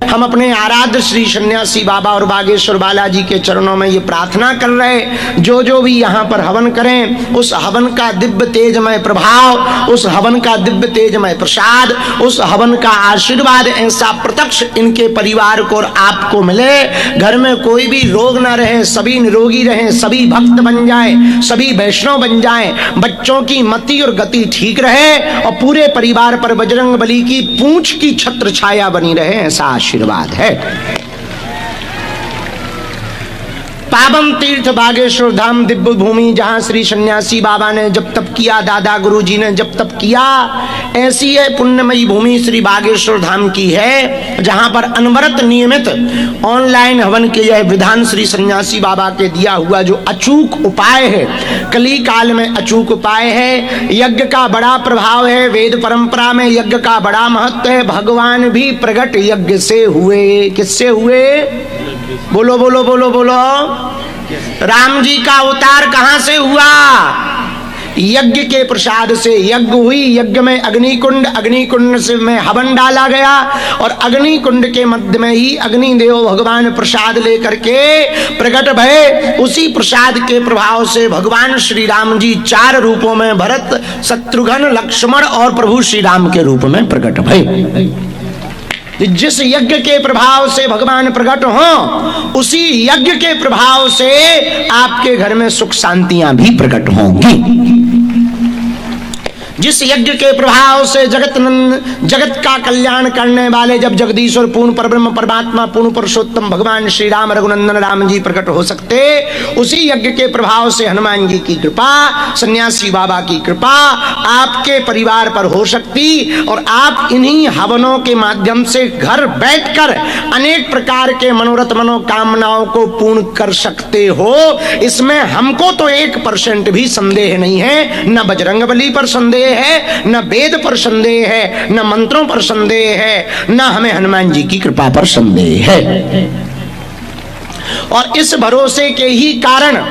हम अपने आराध्य श्री सन्यासी बाबा और बागेश्वर बालाजी के चरणों में ये प्रार्थना कर रहे, जो भी यहाँ पर हवन करें, उस हवन का दिव्य तेजमय प्रभाव, उस हवन का दिव्य तेजमय प्रसाद, उस हवन का आशीर्वाद ऐसा प्रत्यक्ष इनके परिवार को और आपको मिले। घर में कोई भी रोग ना रहे, सभी निरोगी रहें, सभी भक्त बन जाए, सभी वैष्णव बन जाए, बच्चों की मति और गति ठीक रहे और पूरे परिवार पर बजरंग बली की पूंछ की छत्र छाया बनी रहे, ऐसा आशीर्वाद है। पावन तीर्थ बागेश्वर धाम दिव्य भूमि, जहां श्री सन्यासी बाबा ने जब तप किया, दादा गुरु जी ने जब तप किया, ऐसी है पुण्यमयी भूमि श्री बागेश्वर धाम की है, जहां पर अनवरत नियमित ऑनलाइन हवन के यह विधान श्री सन्यासी बाबा के दिया हुआ जो अचूक उपाय है, कली काल में अचूक उपाय है। यज्ञ का बड़ा प्रभाव है, वेद परंपरा में यज्ञ का बड़ा महत्व है। भगवान भी प्रकट यज्ञ से हुए। किससे हुए? बोलो बोलो बोलो बोलो। राम जी का अवतार कहां से हुआ? यज्ञ के प्रसाद से यज्ञ हुई। यज्ञ में अग्निकुंड, अग्निकुंड से में हवन डाला गया और अग्निकुंड के मध्य में ही अग्निदेव भगवान प्रसाद लेकर के प्रकट भये। उसी प्रसाद के प्रभाव से भगवान श्री राम जी 4 रूपों में, भरत, शत्रुघ्न, लक्ष्मण और प्रभु श्री राम के रूप में प्रकट भये। जिस यज्ञ के प्रभाव से भगवान प्रकट हो, उसी यज्ञ के प्रभाव से आपके घर में सुख शांतियां भी प्रकट होंगी। जिस यज्ञ के प्रभाव से जगत का कल्याण करने वाले जब जगदीश्वर पूर्ण परब्रह्म परमात्मा पूर्ण पुरुषोत्तम भगवान श्री राम रघुनंदन राम जी प्रकट हो सकते, उसी यज्ञ के प्रभाव से हनुमान जी की कृपा, सन्यासी बाबा की कृपा आपके परिवार पर हो सकती और आप इन्हीं हवनों के माध्यम से घर बैठकर अनेक प्रकार के मनोरथ मनोकामनाओं को पूर्ण कर सकते हो। इसमें हमको तो 1% भी संदेह नहीं है। न बजरंग बली पर संदेह है, न वेद पर संदेह है, न मंत्रों पर संदेह है, न हमें हनुमान जी की कृपा पर संदेह है। और इस भरोसे के ही कारण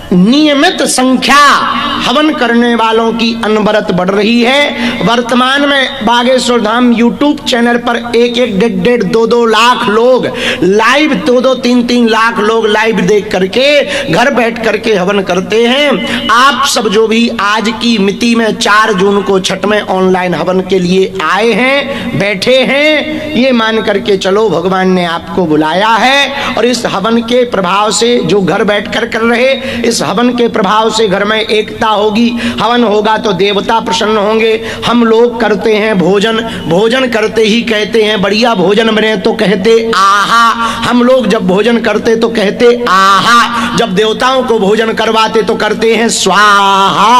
नियमित संख्या हवन करने वालों की अनवरत बढ़ रही है। वर्तमान में बागेश्वर धाम यूट्यूब चैनल पर 1-1, 1.5, 2-2 लाख लोग लाइव, 2-2, 3-3 लाख लोग लाइव देख करके घर बैठ करके हवन करते हैं। आप सब जो भी आज की मिति में 4 जून को छठ में ऑनलाइन हवन के लिए आए हैं, बैठे हैं, ये मान करके चलो भगवान ने आपको बुलाया है। और इस हवन के प्रभाव से जो घर बैठकर कर रहे, इस हवन के प्रभाव से घर में एकता होगी। हवन होगा तो देवता प्रसन्न होंगे। हम लोग करते हैं भोजन, भोजन करते ही कहते हैं बढ़िया भोजन बने तो कहते आहा। हम लोग जब भोजन करते तो कहते आहा, जब देवताओं को भोजन करवाते तो करते हैं स्वाहा।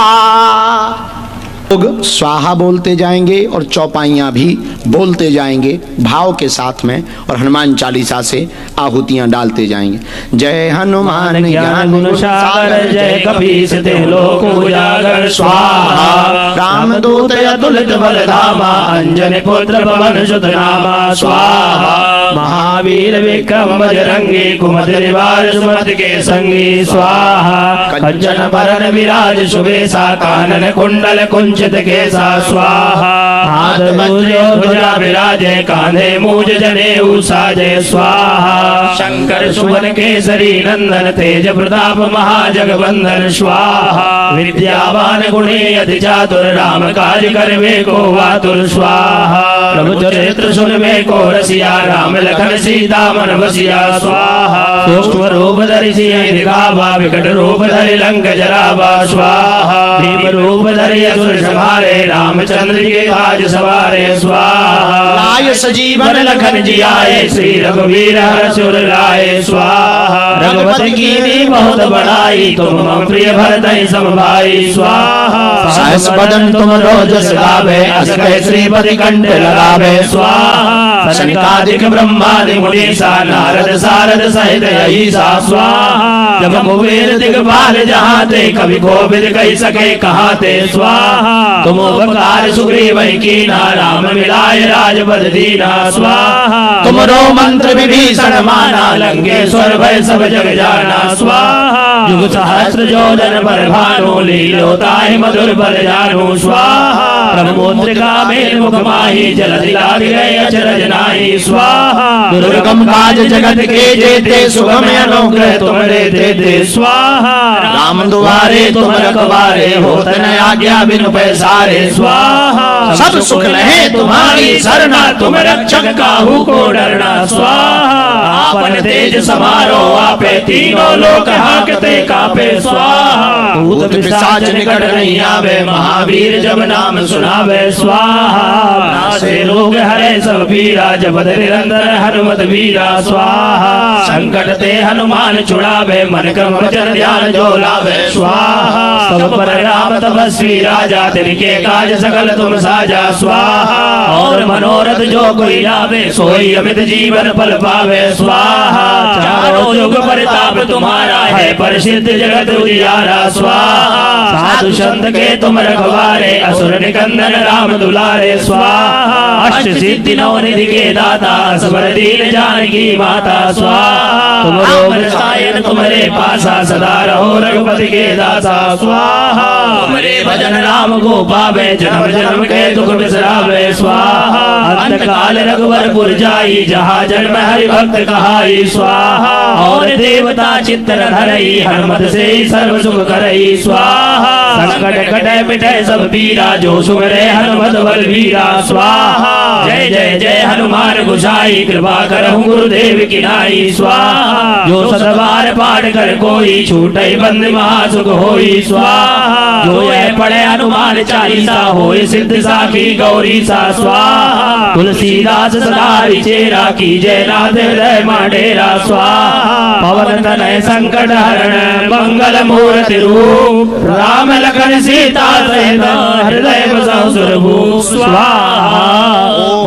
लोग स्वाहा बोलते जाएंगे और चौपाइयां भी बोलते जाएंगे भाव के साथ में, और हनुमान चालीसा से आहुतियां डालते जाएंगे। जय हनुमान ज्ञान गुण सागर, जय कपीस तिहुँ लोक उजागर, स्वाहा। रामदूत अतुलित बल धामा, अंजनी पुत्र पवन सुत नामा, स्वाहा। महावीर विक्रम बजरंगी, कुमति निवार सुमति के संगी, स्वाहा। कंचन बरन विराज सुबेसा, कानन कुंडल कुंचित केसा, स्वाहा। हाथ मूजे ध्वजा विराजे, कांधे मूज जनेऊ साजे, स्वाहा। शंकर सुवन केसरी नंदन, तेज प्रताप महाजगवंदन, स्वाहा। विद्यावान गुणी अति चातुर, राम काज करवे को आतुर, स्वाहा। प्रभु चरित्र सुनवे को रसिया, राम लखन सीता मन बसिया, स्वाहा। सूक्ष्म रूप धरि सिंह दिखावा, विकट रूप धरि लंक जरावा, स्वाहा। भीम रूप धरि असुर संहारे, रामचंद्र के काज सवारे, स्वाहा। लाय सजीवन लखन जियाए, श्री रघुवीर हरषि उर लाए, स्वाहा। रघुपति कीन्ही बहुत बड़ाई, तुम मम प्रिय भरतहि सम भाई, स्वाहा। सहस बदन तुम रोजस गावे, अस कहि श्रीपति कंठ लगावे, स्वाहा। सनकादिक ब्रह्मादि मुनीसा, नारद सारद सहित अहिसा, स्वाहा। जब कुबेर दिगपाल जहाँ ते, कवि कोविद कहि सके कहाँ ते, स्वाहा। तुम उपकार सुग्रीव कीना, राम मिलाय राजपद दीना, स्वाहा। तुमरो मंत्र विभीषण माना, लंकेश्वर भय सब जग जाना, स्वाहा। युग सहस्र योजन पर भानु लीलोताहि मधुर बल जानु स्वाहा ब्रह्मोत्रिका मेल मुख माही जल दिलादि गए अचरज नाही स्वाहा दुर्गम काज जगत के जेते सुगम अनुग्रह तुम देते स्वाहा राम दुआरे तुम रखवारे होत न आज्ञा बिनु पैसारे स्वाहा सब सुख लहे तुम्हारी सरना तुम रक्षक काहू को डरना स्वाहा आपन तेज समारो आपे तीनों लोक हाकते कापे स्वाहा भूत पिशाच निकट नहीं आवे महावीर जब नाम सुनावे स्वाहा नासे रोग हरे सब पीरा जब निरंतर हनुमत वीरा स्वाहा संकट ते हनुमान छुड़ावे मन क्रम वचन ध्यान जो लावे स्वाहा सब पर राम तपस्वी राजा तिनके काज सकल तुम साजा स्वाहा और मनोरथ जो कोई लावे सोई अमित जीवन फल पावे स्वाहा चारों युग परिताप तुम्हारा है प्रसिद्ध जगत उजियारा स्वाहा साधु संत के तुम रखवारे असुर निकंदन राम दुलारे स्वाहा अष्ट सिद्धि नौ निधि के दाता सबर दीन जानकी माता स्वाहा तुम रोग सायन तुम्हारे पासा सदा रहो रघुपति के दासा स्वाहा तुम्हारे भजन राम को पावे जन्म जन्म के दुख बिसरावे स्वाहा अंत काल रघुवरपुर जाई जहाँ जन्म हरि भक्त कहाई स्वाहा और देवता चित्तन धरई हनुमत से सर्व सुख करई स्वाहा संकट कटे मिटे सब पीरा जो सुमरे हनुमत बलवीरा स्वाहा जय जय जय हनुमान गोसाई कृपा करहु गुरुदेव की नाई स्वाहा जो सतबार पाठ कर कोई छूटे बंद महासुख होई स्वाहा जो यह पढ़े हनुमान चालीसा होए सिद्ध साखी गौरी सा स्वाहा तुलसीदास सदा विचेरा की जय नाथ हृदय माडेरा स्वाहा पवन तनय संकट हरण मंगल मूर्ति रूप राम लखन सीता सहित हृदय बसहु सुरभूप स्वाहा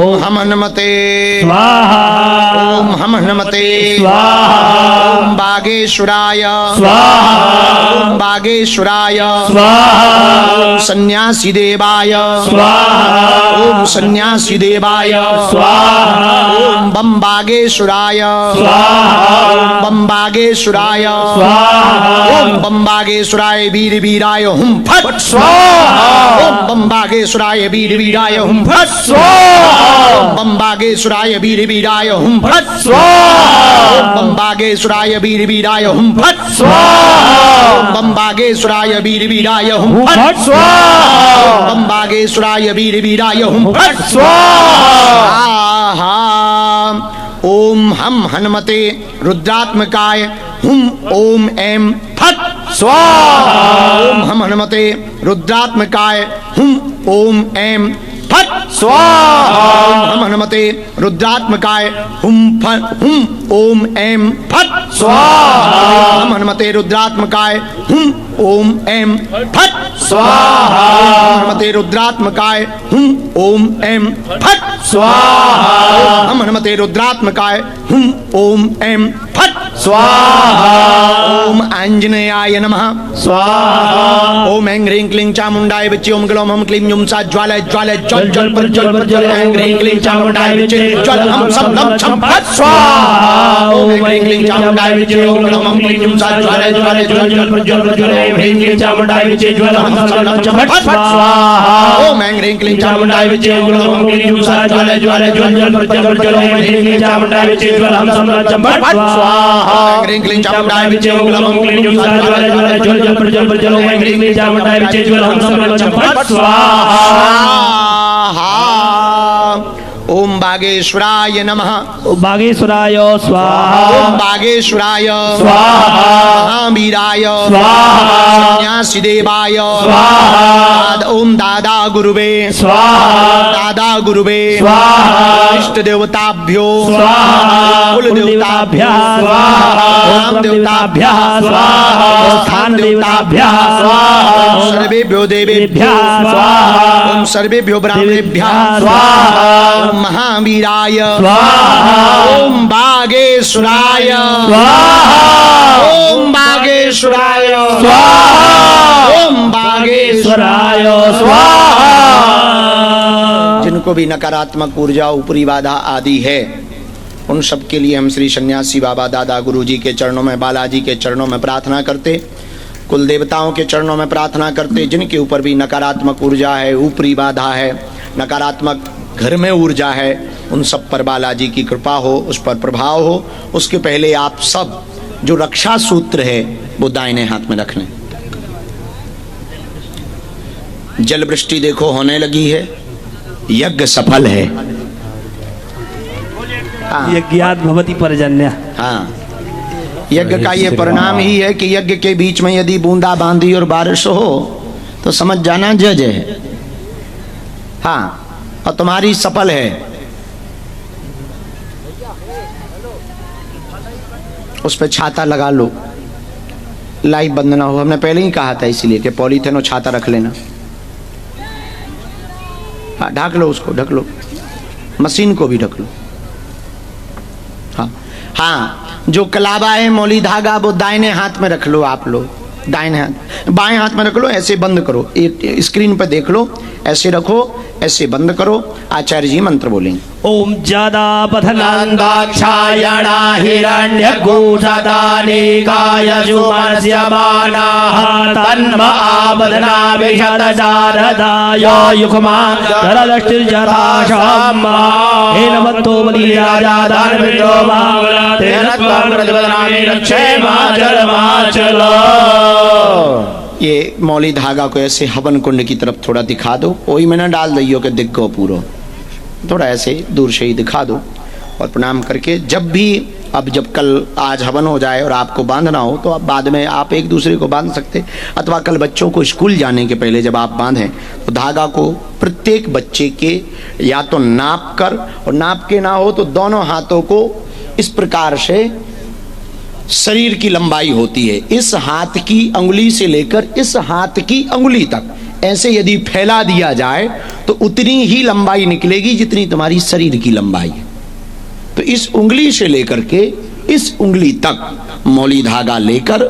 ओम हम हनुमते स्वाहा ओम हम हनुमते स्वाहा ओम बागेश्वराय स्वाहा ओम बागेश्वराय स्वाहा ओम सन्यासी देवाय स्वाहा ओम सन्यासी देवाय स्वाहा ओम बम बागेश्वराय स्वाहा ओम बम बागेश्वराय स्वाहा ओम बम बागेश्वराय वीर वीराय हुम फट स्वाहा ओम बम बागेश्वराय वीर वीराय हुम फट स्वाहा ओम बम बागेश्वराय वीर वीराय हुम फट स्वाहा ओम बम बागेश्वराय वीर वीराय हुम फट स्वाहा ओम बम बागेश्वराय वीर वीराय हुम फट स्वाहा ओम बम बागेश्वराय वीर वीराय हुम फट स्वाहा आहा ओम हम हनुमते रुद्रात्मकाय हुम ओम एम फट स्वाहा ओम हम हनुमते रुद्रात्मकाय हुम ओम एम फट स्वाहा ओम हम हनुमते रुद्रात्मकाय हुम ओम एम फट स्वाहा हम हनुमते रुद्रात्मकाय हुम ओम एम फट स्वाहा हनुमते रुद्रात्मकाय हुम ओम एम फट स्वाहा हम हनुमते रुद्रात्मकाय हुम ओम एम फट स्वाहा ओम आंजनेयाय नमः स्वाहा ओम ऐं ह्रीं क्लीं चामुंडाय विचे ओम ग्लौम हम क्लीं युम सा ज्वालय ज्वालय ज्वल ज्वल पर ज्वल पर ज्वल ऐं ह्रीं क्लीं चामुंडाय विचे ज्वल हम सब नम छम फट स्वाहा ओम ऐं ह्रीं क्लीं चामुंडाय विचे ओम ग्लौम हम क्लीं युम सा ज्वालय ज्वालय ज्वल ज्वल पर ज्वल पर ज्वल ऐं ह्रीं क्लीं चामुंडाय विचे ज्वल हम सब नम छम फट स्वाहा ओम ऐं ह्रीं क्लीं चामुंडाय विचे ओम ग्लौम हम क्लीं युम सा ज्वालय ज्वालय ज्वल ज्वल पर ज्वल पर ज्वल ऐं ह्रीं क्लीं चामुंडाय विचे ज्वल हम सब नम छम फट स्वाहा ऐं ह्रीं क्लीं चामुंडाय विचे ओम ग्लौम हम क्लीं युम सा ज्वालय ज्वालय ज्वल ज्वल पर ज्वल पर ज्वल ऐं ह्रीं क्लीं चामुंडाय विचे ज्वल हम सब नम छम फट स्वाहा ओम बागेश्वराय नमः बागेश्वराय स्वाहा ओम बागेश्वराय स्वाहा महावीराय स्वाहा सन्यासी देवाय स्वाहा ओम दादा गुरुवे स्वाहा दादा गुरुवे स्वाहा इष्ट देवताभ्यो स्वाहा कुल देवताभ्यः स्वाहा राम देवताभ्यः स्वाहा स्थान देवताभ्यः स्वाहा सर्वेभ्यो देवेभ्यः स्वाहा ओम सर्वेभ्यो ब्राह्मणेभ्यः स्वाहा ओम महावीराय स्वाहा ओम बागेश्वराय स्वाहा ओम बागेश्वराय स्वाहा ओम बागेश्वराय स्वाहा जिनको भी नकारात्मक ऊर्जा ऊपरी बाधा आदि है उन सब के लिए हम श्री सन्यासी बाबा दादा गुरु जी के चरणों में, बालाजी के चरणों में प्रार्थना करते, कुल देवताओं के चरणों में प्रार्थना करते, जिनके ऊपर भी नकारात्मक ऊर्जा है, ऊपरी बाधा है, नकारात्मक घर में ऊर्जा है, उन सब पर बालाजी की कृपा हो, उस पर प्रभाव हो। उसके पहले आप सब जो रक्षा सूत्र है वो दाहिने हाथ में रख लें। जल वृष्टि देखो होने लगी है, यज्ञ सफल है। हाँ, यज्ञात भवति पर्जन्य। हाँ, यज्ञ का ये परिणाम ही है कि यज्ञ के बीच में यदि बूंदा बांदी और बारिश हो तो समझ जाना जज है। हाँ, और तुम्हारी सफल है। उस पर छाता लगा लो, लाइव बंद ना हो। हमने पहले ही कहा था इसलिए कि पॉलीथिन और छाता रख लेना। हाँ, ढक लो उसको, ढक लो, मशीन को भी ढक लो। हाँ हाँ, जो कलाबा है मौली धागा वो दाहिने हाथ में रख लो आप लोग, दाहिने हाथ, बाएं हाथ में रख लो, ऐसे बंद करो। एक स्क्रीन पर देख लो, ऐसे रखो, ऐसे बंद करो। आचार्य जी मंत्र बोलेंगे। ओम जादा पथनंदाक्षायणा हिरण्यगूषदानिकाय सुमस्यमानाः तन्म आबधना विशतजारदाय युक्मा दरदष्टिर्जताशम्मा हेनवन्तो बलिराजा दानविन्दो मावला तेन त्वं प्रतिपदनामि रक्षेमाचलमाचलो। ये मौली धागा को ऐसे हवन कुंड की तरफ थोड़ा दिखा दो, ओई में ना डाल दियो कि दिख गो पूरो, थोड़ा ऐसे दूर से ही दिखा दो और प्रणाम करके जब भी, अब जब कल आज हवन हो जाए और आपको बांधना हो तो आप बाद में आप एक दूसरे को बांध सकते, अथवा कल बच्चों को स्कूल जाने के पहले जब आप बांधें तो धागा को प्रत्येक बच्चे के या तो नाप कर, और नाप के ना हो तो दोनों हाथों को इस प्रकार से, शरीर की लंबाई होती है इस हाथ की अंगुली से लेकर इस हाथ की अंगुली तक, ऐसे यदि फैला दिया जाए तो उतनी ही लंबाई निकलेगी जितनी तुम्हारी शरीर की लंबाई है। तो इस उंगली से लेकर के इस उंगली तक मौली धागा लेकर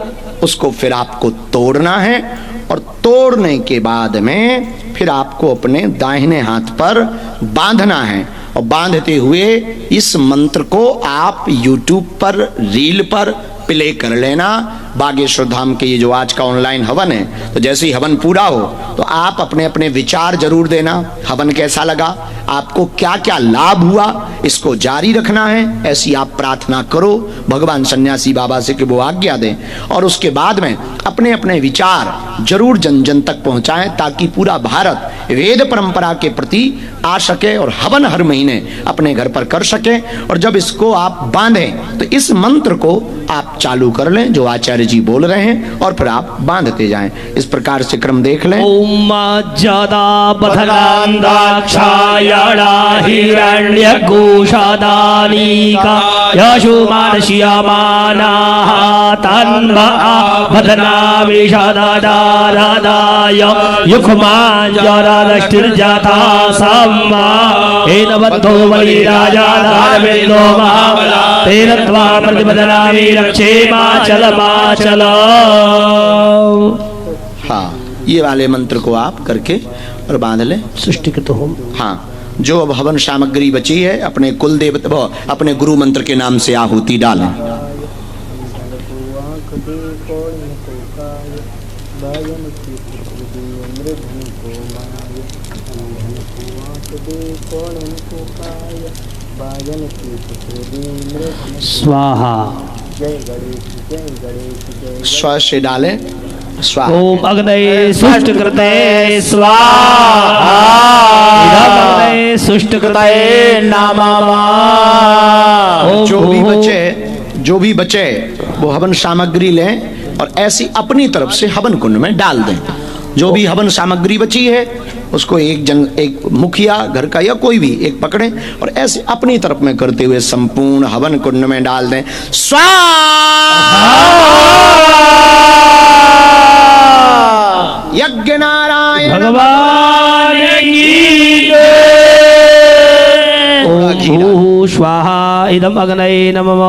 उसको फिर आपको तोड़ना है, और तोड़ने के बाद में फिर आपको अपने दाहिने हाथ पर बांधना है। और बांधते हुए इस मंत्र को आप YouTube पर, रील पर प्ले कर लेना। बागेश्वर धाम के ये जो आज का ऑनलाइन हवन है, तो जैसे ही हवन पूरा हो तो आप अपने अपने विचार जरूर देना, हवन कैसा लगा, आपको क्या क्या लाभ हुआ, इसको जारी रखना है। ऐसी आप प्रार्थना करो भगवान सन्यासी बाबा से कि वो आज्ञा दें, और उसके बाद में अपने अपने विचार जरूर जन जन तक पहुंचाएं, ताकि पूरा भारत वेद परंपरा के प्रति आ सके और हवन हर महीने अपने घर पर कर सके। और जब इसको आप बांधें तो इस मंत्र को आप चालू कर लें जो आचार्य जी बोल रहे हैं, और फिर आप बांधते जाएं। इस प्रकार से क्रम देख लें। ओम जादा पथनंदाक्षायणा हिरण्यगूषदानिकाय सुमस्यमानाः तन्म आबधना विशतजारदाय युक्मा दरदष्टिर्जताशम्मा हेनवन्तो बलिराजा दानविन्दो मावला तेन त्वं प्रतिपदनामि रक्षेमाचलमाचलो। हाँ, ये वाले मंत्र को आप करके और बांध लें। सृष्टिकृत होम। हाँ, जो अब हवन सामग्री बची है अपने कुल देवता, अपने गुरु मंत्र के नाम से आहुति डालें। स्वाहा। स्व से डालें। स्वाहा। ओम अग्नये सुष्टकृते स्वाहा। इदम् अग्नये सुष्टकृते नमः। जो भी बचे वो हवन सामग्री लें और ऐसी अपनी तरफ से हवन कुंड में डाल दें। जो भी हवन सामग्री बची है उसको एक मुखिया घर का या कोई भी एक पकड़े और ऐसे अपनी तरफ में करते हुए संपूर्ण हवन कुंड में डाल दें। स्वाहा। यज्ञ नारायण भगवान की जय। थोड़ा घी डाल। भूः स्वाहा इदम अग्नये नमः।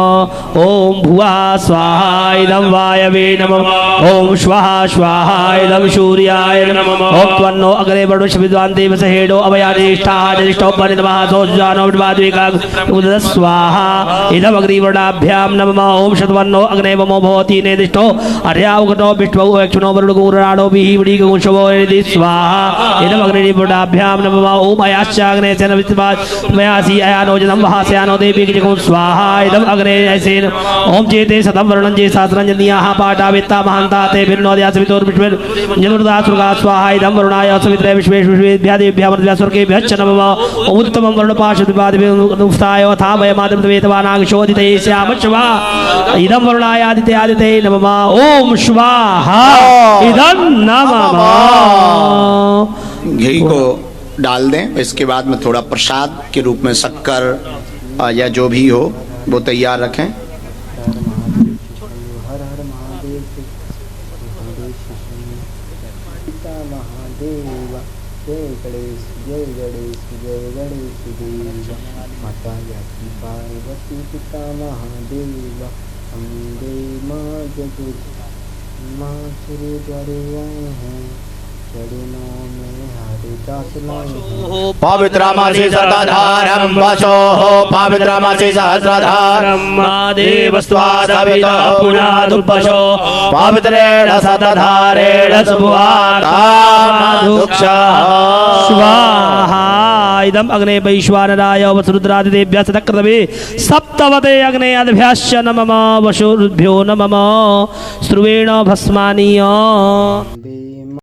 ओम भुवः स्वाहा इदम वायवे नमः। ओम स्वाहा स्वाहा इदम सूर्याय नमः। ओम त्वन्नो अग्रे वरुण विद्वान् देवसहेडो अभयादिष्ठाः ज्येष्ठो परितमः सोऽजानो विद्वाद्विका उदः स्वाहा इदम अग्निवर्णाभ्यां नमः। ओम शतवन्नो अग्ने वमो भवति नेदिष्टो अर्यावगतो विष्णु एक्ष्णो वरुणगुराणो विहिवृगुंशवो यदि स्वाहा इदम अग्निवर्णाभ्यां नमः। ओम अयाश्चाग्ने सेन विद्वान् मयासी अयानो जनं वहास्यानो देवी किजकुं स्वाहा इदम अग्ने ऐसेन। ओम चेते शतं वर्णं जे सहस्रं जनियाः पाठावित्ता महान्ता ते भिन्नोदयासवितोर् विश्वेर् जनुर्दा सुर्गा स्वाहा इदम वरुणाय सवित्रे विश्वेषु विश्वेभ्यः देव्यः मरुद्भ्यः स्वर्गेभ्यश्च नमः। ओम उत्तमं वरुणपाशुदिवादिभिरुक्ताय वथा वयमादिवेतवानागशोदिते श्यामश्वा इदं वरुणाय आदिते आदिते नमः। ओम स्वाहा इदं नमः। घी को डाल दें। इसके बाद में थोड़ा प्रसाद के रूप में शक्कर या जो भी हो वो तैयार रखें। हर हर महादेव महादेव पिता महादेव जय गणेश जय गणेश जय गणेश देव माता जाति पार्वती पिता महादेव अम्बे माँ जगत माँ श्री द्वारे आए हैं चरणों में हरिदास लाए हैं। पवित्रमसि शतधारं वचोः पवित्रमसि सहस्रधारं महादेवस्त्वादविदः पुनादुपशो पवित्रेण शतधारेण सुवातामधुक्षः स्वाहा इदम अग्ने वैश्वानराय वसुरुद्रादिदेभ्यः सतक्रतवे सप्तवते अग्ने अद्भ्यश्च नमः। वसुरुभ्यो नमः। स्रुवेण भस्मानीय अम्बे